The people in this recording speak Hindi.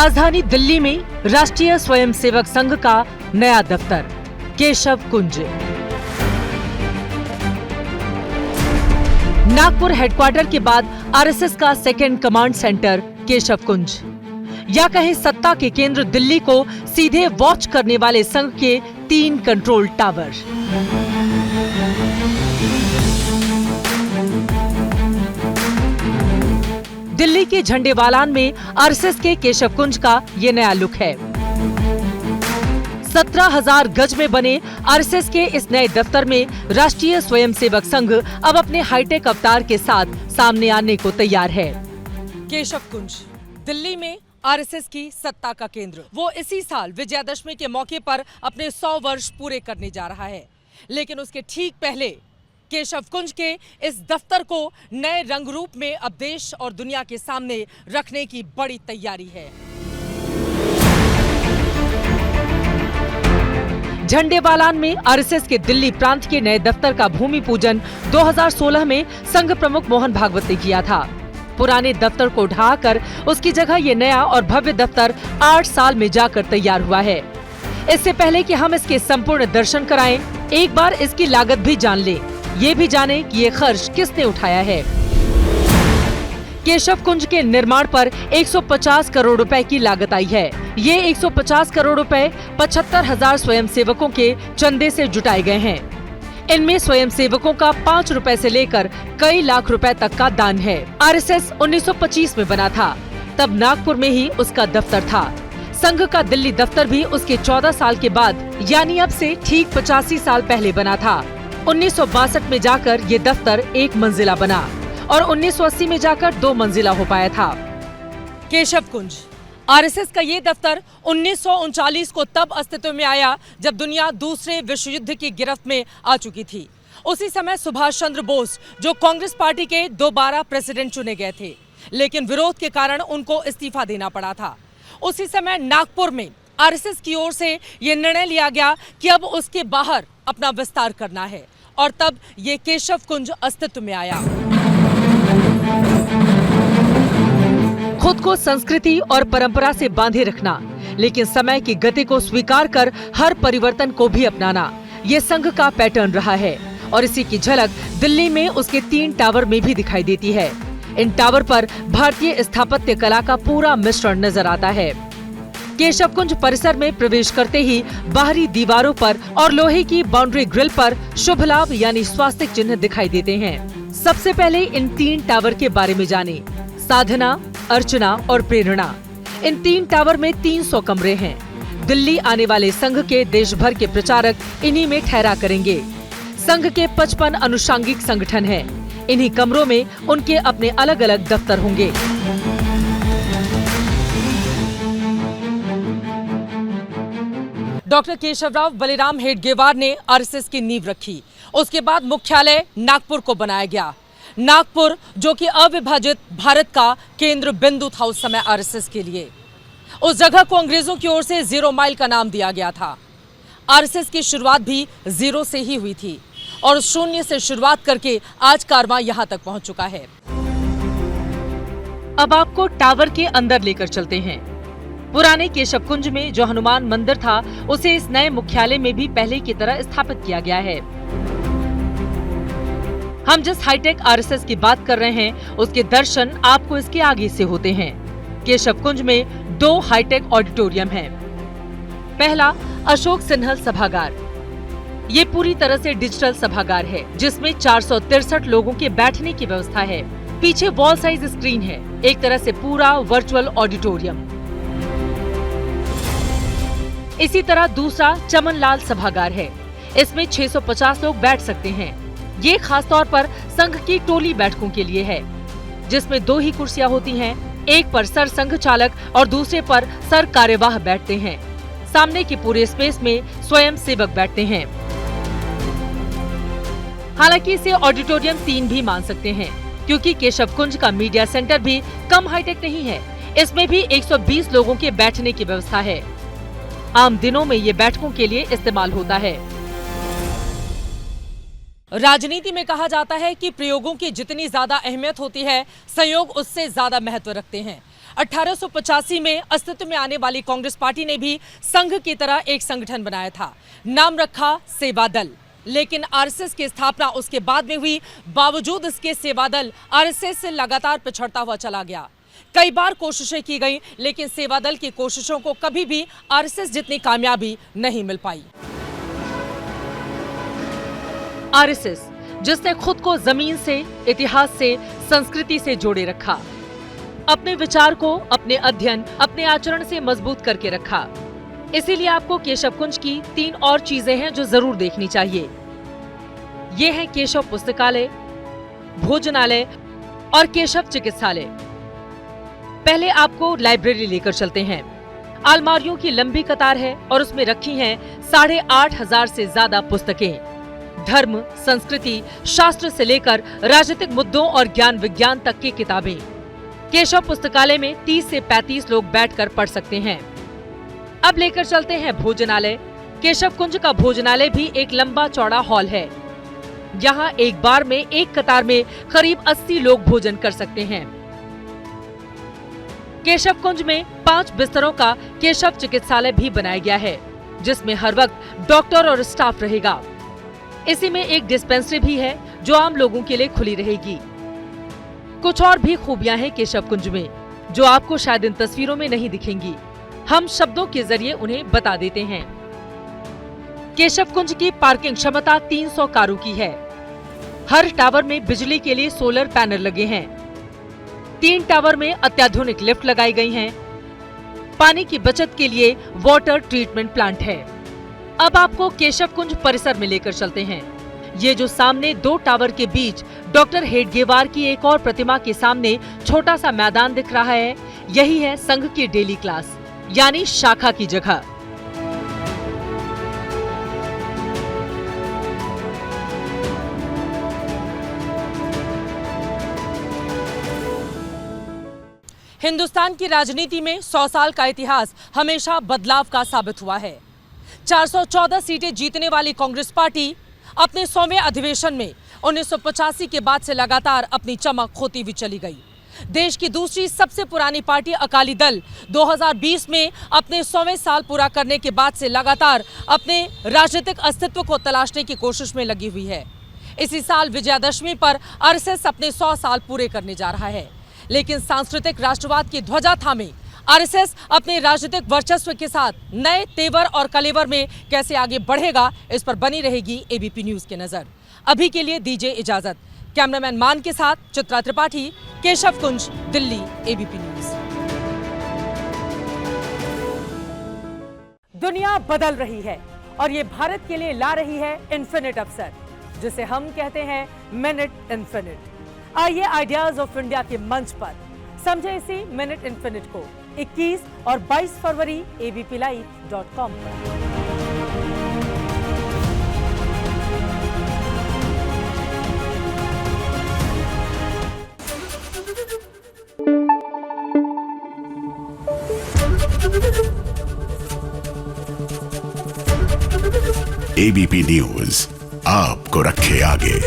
राजधानी दिल्ली में राष्ट्रीय स्वयंसेवक संघ का नया दफ्तर केशव कुंज। नागपुर हेडक्वार्टर के बाद आरएसएस का सेकेंड कमांड सेंटर केशव कुंज, या कहें सत्ता के केंद्र दिल्ली को सीधे वॉच करने वाले संघ के 3 कंट्रोल टावर। दिल्ली के झंडेवालान में आरएसएस के केशव कुंज का ये नया लुक है। 17,000 गज में बने आरएसएस के इस नए दफ्तर में राष्ट्रीय स्वयंसेवक संघ अब अपने हाईटेक अवतार के साथ सामने आने को तैयार है। केशव कुंज दिल्ली में आरएसएस की सत्ता का केंद्र, वो इसी साल विजयादशमी के मौके पर अपने 100 वर्ष पूरे करने जा रहा है। लेकिन उसके ठीक पहले केशव कुंज के इस दफ्तर को नए रंग रूप में अब देश और दुनिया के सामने रखने की बड़ी तैयारी है। झंडेवालान में आरएसएस के दिल्ली प्रांत के नए दफ्तर का भूमि पूजन 2016 में संघ प्रमुख मोहन भागवत ने किया था। पुराने दफ्तर को ढहाकर उसकी जगह ये नया और भव्य दफ्तर 8 साल में जाकर तैयार हुआ है। इससे पहले कि हम इसके संपूर्ण दर्शन कराएं, एक बार इसकी लागत भी जान लें, ये भी जाने कि ये खर्च किसने उठाया है। केशव कुंज के निर्माण पर 150 करोड़ रुपए की लागत आई है। ये 150 करोड़ रुपए 75,000 स्वयंसेवकों के चंदे से जुटाए गए हैं। इनमें स्वयंसेवकों का 5 रुपए से लेकर कई लाख रुपए तक का दान है। आरएसएस 1925 में बना था, तब नागपुर में ही उसका दफ्तर था। संघ का दिल्ली दफ्तर भी उसके 14 साल के बाद, यानी अब से ठीक 85 साल पहले बना था। 1962 में जाकर ये दफ्तर 1 मंजिला बना और 1980 में जाकर 2 मंजिला हो पाया था। केशव कुंज आरएसएस का ये दफ्तर 1939 को तब अस्तित्व में आया जब दुनिया दूसरे विश्व युद्ध की गिरफ्त में आ चुकी थी। उसी समय सुभाष चंद्र बोस, जो कांग्रेस पार्टी के दोबारा प्रेसिडेंट चुने गए थे, लेकिन विरोध के कारण उनको इस्तीफा देना पड़ा था। उसी समय नागपुर में आरएसएस की ओर से ये निर्णय लिया गया कि अब उसके बाहर अपना विस्तार करना है, और तब ये केशव कुंज अस्तित्व में आया। खुद को संस्कृति और परंपरा से बांधे रखना, लेकिन समय की गति को स्वीकार कर हर परिवर्तन को भी अपनाना, ये संघ का पैटर्न रहा है। और इसी की झलक दिल्ली में उसके 3 टावर में भी दिखाई देती है। इन टावर पर भारतीय स्थापत्य कला का पूरा मिश्रण नजर आता है। केशव कुंज परिसर में प्रवेश करते ही बाहरी दीवारों पर और लोहे की बाउंड्री ग्रिल पर शुभ लाभ यानी स्वास्तिक चिन्ह दिखाई देते हैं। सबसे पहले इन 3 टावर के बारे में जाने। साधना, अर्चना और प्रेरणा, इन 3 टावर में 300 कमरे हैं। दिल्ली आने वाले संघ के देश भर के प्रचारक इन्हीं में ठहरा करेंगे। संघ के 55 अनुषांगिक संगठन हैं। इन्हीं कमरों में उनके अपने अलग अलग दफ्तर होंगे। डॉक्टर केशवराव बलिराम हेडगेवार ने आरएसएस की नींव रखी। उसके बाद मुख्यालय नागपुर को बनाया गया। नागपुर, जो कि अविभाजित भारत का केंद्र बिंदु था उस समय आरएसएस के लिए, उस जगह को अंग्रेजों की ओर से 0 माइल का नाम दिया गया था। आरएसएस की शुरुआत भी 0 से ही हुई थी और शून्य से शुरुआत करके आज कारवां यहां तक पहुंच चुका है। अब आपको टावर के अंदर लेकर चलते हैं। पुराने केशव कुंज में जो हनुमान मंदिर था, उसे इस नए मुख्यालय में भी पहले की तरह स्थापित किया गया है। हम जिस हाईटेक आरएसएस की बात कर रहे हैं, उसके दर्शन आपको इसके आगे से होते हैं। केशव कुंज में 2 हाईटेक ऑडिटोरियम हैं। पहला अशोक सिन्हल सभागार, ये पूरी तरह से डिजिटल सभागार है, जिसमें 463 लोगों के बैठने की व्यवस्था है। पीछे वॉल साइज स्क्रीन है, एक तरह से पूरा वर्चुअल ऑडिटोरियम। इसी तरह दूसरा चमनलाल सभागार है। इसमें 650 लोग बैठ सकते हैं। ये खास तौर पर संघ की टोली बैठकों के लिए है, जिसमें 2 ही कुर्सियां होती हैं। एक पर सर संघ चालक और दूसरे पर सर कार्यवाह बैठते हैं। सामने के पूरे स्पेस में स्वयं सेवक बैठते हैं। हालांकि इसे ऑडिटोरियम 3 भी मान सकते हैं, क्योंकि केशव कुंज का मीडिया सेंटर भी कम हाईटेक नहीं है। इसमें भी 120 लोगों के बैठने की व्यवस्था है। आम दिनों में ये बैठकों के लिए इस्तेमाल होता है। राजनीति में कहा जाता है कि प्रयोगों की जितनी ज्यादा अहमियत होती है, संयोग उससे ज्यादा महत्व रखते हैं। 1885 में अस्तित्व में आने वाली कांग्रेस पार्टी ने भी संघ की तरह एक संगठन बनाया था, नाम रखा सेवा दल। लेकिन आरएसएस की स्थापना उसके बाद में हुई, बावजूद इसके सेवा दल आरएसएस से लगातार पिछड़ता हुआ चला गया। कई बार कोशिशें की गई, लेकिन सेवा दल की कोशिशों को कभी भी आरएसएस जितनी कामयाबी नहीं मिल पाई। आरएसएस जिसने खुद को जमीन से, इतिहास से, संस्कृति से जोड़े रखा, अपने विचार को अपने अध्ययन, अपने आचरण से मजबूत करके रखा। इसीलिए आपको केशव कुंज की 3 और चीजें हैं जो जरूर देखनी चाहिए। ये हैं केशव पुस्तकालय, भोजनालय और केशव चिकित्सालय। पहले आपको लाइब्रेरी लेकर चलते हैं। अलमारियों की लंबी कतार है और उसमें रखी हैं 8,500 से ज्यादा पुस्तकें। धर्म, संस्कृति, शास्त्र से लेकर राजनीतिक मुद्दों और ज्ञान विज्ञान तक की किताबें। केशव पुस्तकालय में 30 से 35 लोग बैठकर पढ़ सकते हैं। अब लेकर चलते हैं भोजनालय। केशव कुंज का भोजनालय भी एक लंबा चौड़ा हॉल है। यहाँ एक बार में एक कतार में करीब 80 लोग भोजन कर सकते हैं। केशव कुंज में 5 बिस्तरों का केशव चिकित्सालय भी बनाया गया है, जिसमें हर वक्त डॉक्टर और स्टाफ रहेगा। इसी में एक डिस्पेंसरी भी है जो आम लोगों के लिए खुली रहेगी। कुछ और भी खूबियां हैं केशव कुंज में, जो आपको शायद इन तस्वीरों में नहीं दिखेंगी। हम शब्दों के जरिए उन्हें बता देते हैं। केशव कुंज की पार्किंग क्षमता 300 कारों की है। हर टावर में बिजली के लिए सोलर पैनल लगे हैं। 3 टावर में अत्याधुनिक लिफ्ट लगाई गई हैं। पानी की बचत के लिए वाटर ट्रीटमेंट प्लांट है। अब आपको केशव कुंज परिसर में लेकर चलते हैं। ये जो सामने 2 टावर के बीच डॉक्टर हेडगेवार की एक और प्रतिमा के सामने छोटा सा मैदान दिख रहा है, यही है संघ की डेली क्लास, यानी शाखा की जगह। हिंदुस्तान की राजनीति में 100 साल का इतिहास हमेशा बदलाव का साबित हुआ है। 414 सीटें जीतने वाली कांग्रेस पार्टी अपने 100वें अधिवेशन में 1985 के बाद से लगातार अपनी चमक खोती हुई चली गई। देश की दूसरी सबसे पुरानी पार्टी अकाली दल 2020 में अपने 100वें साल पूरा करने के बाद से लगातार अपने राजनीतिक अस्तित्व को तलाशने की कोशिश में लगी हुई है। इसी साल विजयादशमी पर आरएसएस अपने 100 साल पूरे करने जा रहा है, लेकिन सांस्कृतिक राष्ट्रवाद की ध्वजा थामे आरएसएस अपने राजनीतिक वर्चस्व के साथ नए तेवर और कलेवर में कैसे आगे बढ़ेगा, इस पर बनी रहेगी एबीपी न्यूज की नजर। अभी के लिए दीजिए इजाजत। कैमरामैन मान के साथ चित्रा त्रिपाठी, केशव कुंज, दिल्ली, एबीपी न्यूज। दुनिया बदल रही है और ये भारत के लिए ला रही है इन्फिनिट अवसर, जिसे हम कहते हैं मिनट इन्फिनिट। आइए आइडियाज ऑफ इंडिया के मंच पर समझे इसी मिनट इन्फिनिट को 21 और 22 फरवरी abplive.com पर। एबीपी न्यूज आपको रखे आगे।